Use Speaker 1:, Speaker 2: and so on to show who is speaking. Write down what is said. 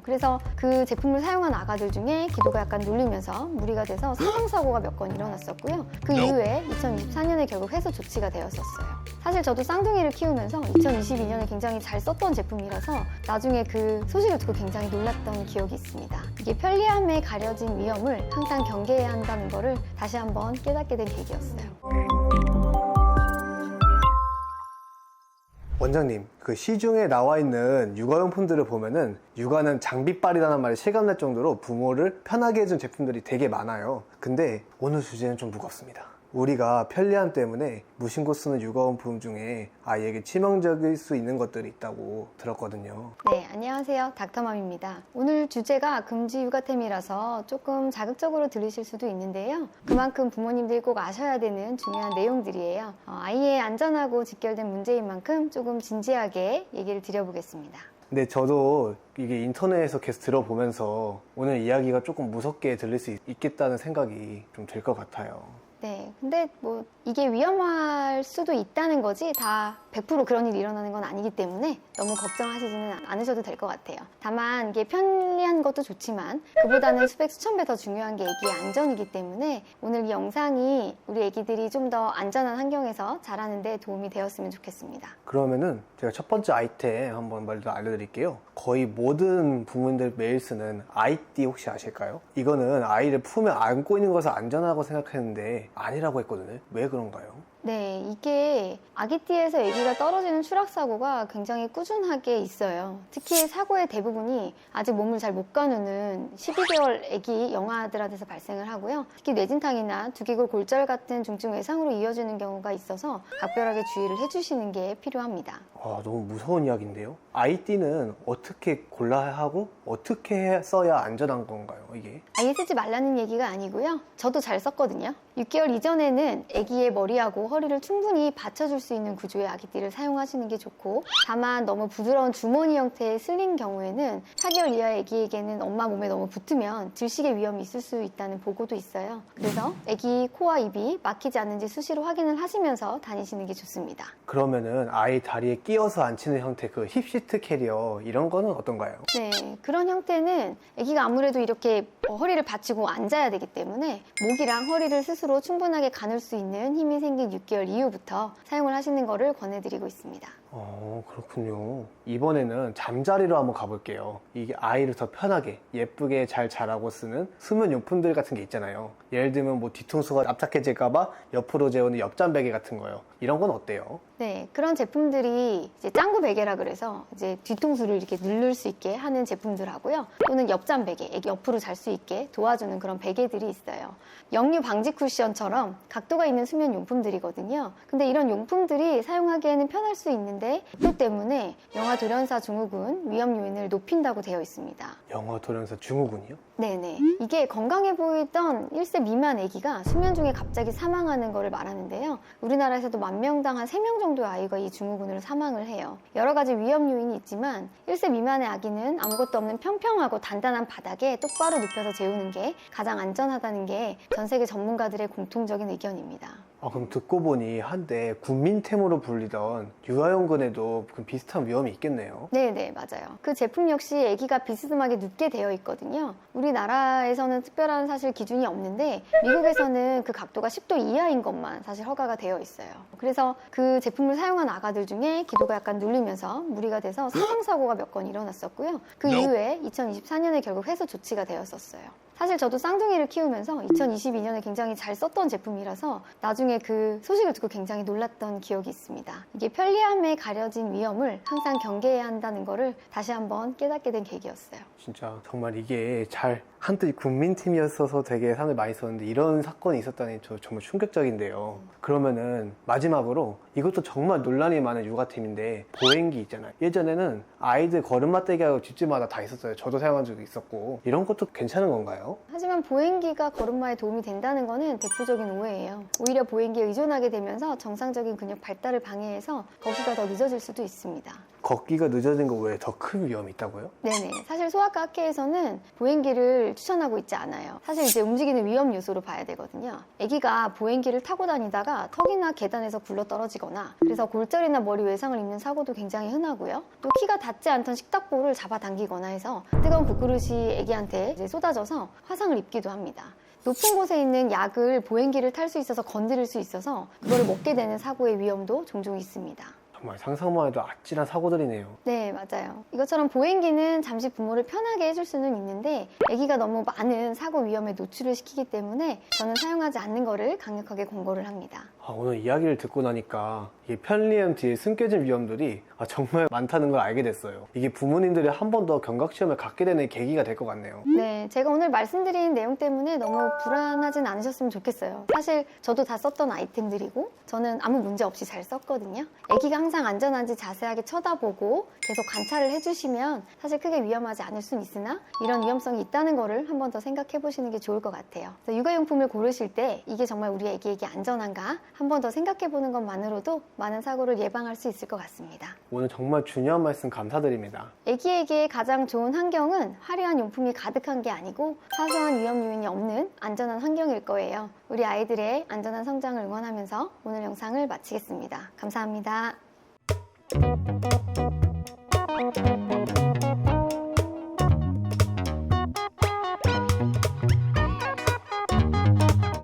Speaker 1: 그래서 그 제품을 사용한 아가들 중에 기도가 약간 눌리면서 무리가 돼서 사망사고가 몇 건 일어났었고요. 그 이후에 2024년에 결국 회수 조치가 되었었어요. 사실 저도 쌍둥이를 키우면서 2022년에 굉장히 잘 썼던 제품이라서 나중에 그 소식을 듣고 굉장히 놀랐던 기억이 있습니다. 이게 편리함에 가려진 위험을 항상 경계해야 한다는 거를 다시 한번 깨닫게 된 계기였어요.
Speaker 2: 원장님, 그 시중에 나와 있는 육아용품들을 보면은 육아는 장비빨이라는 말이 실감날 정도로 부모를 편하게 해준 제품들이 되게 많아요. 근데 오늘 주제는 좀 무겁습니다. 우리가 편리함 때문에 무심코 쓰는 육아용품 중에 아이에게 치명적일 수 있는 것들이 있다고 들었거든요.
Speaker 1: 네, 안녕하세요. 닥터맘입니다. 오늘 주제가 금지 육아템이라서 조금 자극적으로 들으실 수도 있는데요. 그만큼 부모님들이 꼭 아셔야 되는 중요한 내용들이에요. 아이의 안전하고 직결된 문제인 만큼 조금 진지하게 얘기를 드려보겠습니다.
Speaker 2: 근데 저도 이게 인터넷에서 계속 들어보면서 오늘 이야기가 조금 무섭게 들릴 수 있겠다는 생각이 좀 들 것 같아요.
Speaker 1: 네, 근데 뭐 이게 위험할 수도 있다는 거지 다 100% 그런 일이 일어나는 건 아니기 때문에 너무 걱정하시지는 않으셔도 될 것 같아요. 다만 이게 편리한 것도 좋지만 그보다는 수백 수천 배 더 중요한 게 애기의 안전이기 때문에 오늘 이 영상이 우리 애기들이 좀 더 안전한 환경에서 자라는 데 도움이 되었으면 좋겠습니다.
Speaker 2: 그러면은 제가 첫 번째 아이템 한번 먼저 알려드릴게요. 거의 모든 부모님들 매일 쓰는 아이띠 혹시 아실까요? 이거는 아이를 품에 안고 있는 것을 안전하다고 생각했는데 아니라고 했거든요. 왜 그런가요?
Speaker 1: 네, 이게 아기띠에서 아기가 떨어지는 추락사고가 굉장히 꾸준하게 있어요. 특히 사고의 대부분이 아직 몸을 잘 못 가누는 12개월 아기 영아들한테서 발생을 하고요. 특히 뇌진탕이나 두개골 골절 같은 중증 외상으로 이어지는 경우가 있어서 각별하게 주의를 해주시는 게 필요합니다.
Speaker 2: 너무 무서운 이야기인데요. 아이띠는 어떻게 골라야 하고 어떻게 써야 안전한 건가요, 이게?
Speaker 1: 아예 쓰지 말라는 얘기가 아니고요. 저도 잘 썼거든요. 6개월 이전에는 아기의 머리하고 허리를 충분히 받쳐줄 수 있는 구조의 아기띠를 사용하시는 게 좋고, 다만 너무 부드러운 주머니 형태의 슬린 경우에는 4개월 이하의 아기에게는 엄마 몸에 너무 붙으면 질식의 위험이 있을 수 있다는 보고도 있어요. 그래서 아기 코와 입이 막히지 않는지 수시로 확인을 하시면서 다니시는 게 좋습니다.
Speaker 2: 그러면은 아이 다리에 끼워서 앉히는 형태, 그 힙시트 캐리어 이런 거는 어떤가요?
Speaker 1: 네, 그런 형태는 아기가 아무래도 이렇게 허리를 받치고 앉아야 되기 때문에 목이랑 허리를 스스로 충분하게 가눌 수 있는 힘이 생긴 6개월 이후부터 사용을 하시는 것을 권해드리고 있습니다.
Speaker 2: 그렇군요. 이번에는 잠자리로 한번 가볼게요. 이게 아이를 더 편하게 예쁘게 잘 자라고 쓰는 수면 용품들 같은 게 있잖아요. 예를 들면 뭐 뒤통수가 납작해질까봐 옆으로 재우는 옆잠 베개 같은 거요. 이런 건 어때요?
Speaker 1: 네, 그런 제품들이 이제 짱구 베개라 그래서 이제 뒤통수를 이렇게 누를 수 있게 하는 제품들하고요. 또는 옆잠 베개, 애기 옆으로 잘 수 있게 도와주는 그런 베개들이 있어요. 역류 방지 쿠션처럼 각도가 있는 수면 용품들이거든요. 근데 이런 용품들이 사용하기에는 편할 수 있는데 각도 때문에 영아 돌연사 증후군 위험 요인을 높인다고 되어 있습니다.
Speaker 2: 영아 돌연사 증후군이요?
Speaker 1: 네네. 이게 건강해 보이던 1세 미만 아기가 수면 중에 갑자기 사망하는 거를 말하는데요. 우리나라에서도 10,000명당 한 3명 정도의 아이가 이 증후군으로 사망을 해요. 여러 가지 위험 요인이 있지만 1세 미만의 아기는 아무것도 없는 평평하고 단단한 바닥에 똑바로 눕혀서 재우는 게 가장 안전하다는 게 전 세계 전문가들의 공통적인 의견입니다.
Speaker 2: 그럼 듣고 보니 한때 국민템으로 불리던 유아용근에도 비슷한 위험이 있겠네요.
Speaker 1: 네네, 맞아요. 그 제품 역시 아기가 비스듬하게 눕게 되어 있거든요. 우리나라에서는 특별한 사실 기준이 없는데 미국에서는 그 각도가 10도 이하인 것만 사실 허가가 되어 있어요. 그래서 그 제품을 사용한 아가들 중에 기도가 약간 눌리면서 무리가 돼서 사망사고가 몇 건 일어났었고요. 그 이후에 2024년에 결국 회수 조치가 되었었어요. 사실 저도 쌍둥이를 키우면서 2022년에 굉장히 잘 썼던 제품이라서 나중에 그 소식을 듣고 굉장히 놀랐던 기억이 있습니다. 이게 편리함에 가려진 위험을 항상 경계해야 한다는 거를 다시 한번 깨닫게 된 계기였어요.
Speaker 2: 진짜 정말 이게 한때 국민팀이었어서 되게 상을 많이 썼는데 이런 사건이 있었다니 저 정말 충격적인데요. 그러면은 마지막으로 이것도 정말 논란이 많은 육아템인데 보행기 있잖아요. 예전에는 아이들 걸음마떼기하고 집집마다 다 있었어요. 저도 사용한 적이 있었고. 이런 것도 괜찮은 건가요?
Speaker 1: 하지만 보행기가 걸음마에 도움이 된다는 거는 대표적인 오해예요. 오히려 보행기에 의존하게 되면서 정상적인 근육 발달을 방해해서 거기가 더 늦어질 수도 있습니다.
Speaker 2: 걷기가 늦어진 거 외에 더 큰 위험이 있다고요?
Speaker 1: 네네. 사실 소아과 학회에서는 보행기를 추천하고 있지 않아요. 사실 이제 움직이는 위험 요소로 봐야 되거든요. 아기가 보행기를 타고 다니다가 턱이나 계단에서 굴러 떨어지거나 그래서 골절이나 머리 외상을 입는 사고도 굉장히 흔하고요. 또 키가 닿지 않던 식탁보를 잡아당기거나 해서 뜨거운 국그릇이 아기한테 이제 쏟아져서 화상을 입기도 합니다. 높은 곳에 있는 약을 보행기를 탈 수 있어서 건드릴 수 있어서 그걸 먹게 되는 사고의 위험도 종종 있습니다.
Speaker 2: 정말 상상만 해도 아찔한 사고들이네요.
Speaker 1: 네, 맞아요. 이것처럼 보행기는 잠시 부모를 편하게 해줄 수는 있는데 아기가 너무 많은 사고 위험에 노출을 시키기 때문에 저는 사용하지 않는 거를 강력하게 권고를 합니다.
Speaker 2: 오늘 이야기를 듣고 나니까 이게 편리함 뒤에 숨겨진 위험들이 정말 많다는 걸 알게 됐어요. 이게 부모님들이 한 번 더 경각시험을 갖게 되는 계기가 될 것 같네요.
Speaker 1: 네, 제가 오늘 말씀드린 내용 때문에 너무 불안하진 않으셨으면 좋겠어요. 사실 저도 다 썼던 아이템들이고 저는 아무 문제 없이 잘 썼거든요. 아기가 항상 안전한지 자세하게 쳐다보고 계속 관찰을 해주시면 사실 크게 위험하지 않을 수는 있으나 이런 위험성이 있다는 거를 한 번 더 생각해 보시는 게 좋을 것 같아요. 그래서 육아용품을 고르실 때 이게 정말 우리 아기에게 안전한가 한 번 더 생각해 보는 것만으로도 많은 사고를 예방할 수 있을 것 같습니다.
Speaker 2: 오늘 정말 중요한 말씀 감사드립니다.
Speaker 1: 아기에게 가장 좋은 환경은 화려한 용품이 가득한 게 아니고 사소한 위험 요인이 없는 안전한 환경일 거예요. 우리 아이들의 안전한 성장을 응원하면서 오늘 영상을 마치겠습니다. 감사합니다.